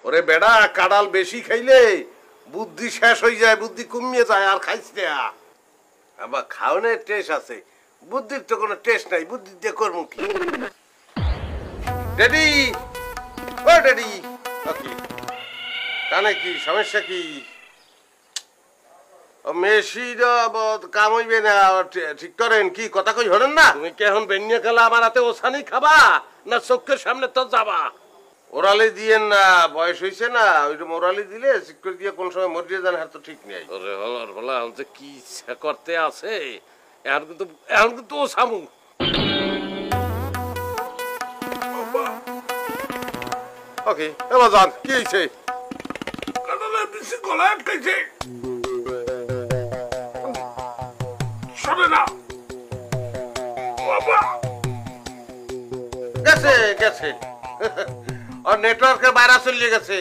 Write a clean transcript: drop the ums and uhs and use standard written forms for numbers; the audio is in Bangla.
ওরে বেড়া, কাঁড়াল বেশি খাইলে বুদ্ধি শেষ হয়ে যায়, বুদ্ধি কমিয়ে যায়, আর খাইস না। আবার খাওয়ানোর টেস্ট আছে, বুদ্ধির তো কোনো টেস্ট নাই, বুদ্ধি দিয়ে করবো কি? ড্যাডি, ও ড্যাডি, কি কানে কি সমস্যা? কি মেশিটা কাম হইবে না? ঠিক করেন, কি কথা কই হরেন না? তুমি কি এখন বেনিয়া খেলা আমার হাতে ওসানি খাবা, না চোখের সামনে তো যাবা? ওরালি দিয়েন না, বয়স হয়েছে না, ওইটা ওরালি দিলে ঠিক করে দিয়ে কোন সময় মরিয়ে যান, হার তো ঠিক নেই। ওরে হলার বলা যে কি ইচ্ছা করতে আছে, এখন কিন্তু ও সামু। ওকে, এবার যান, কি হয়েছে? কাঁঠালের বেশি গলা আটকাইছে, সরে না। গেছে গেছে, আর নেটওয়ার্কের বাইরে চলে গেছে।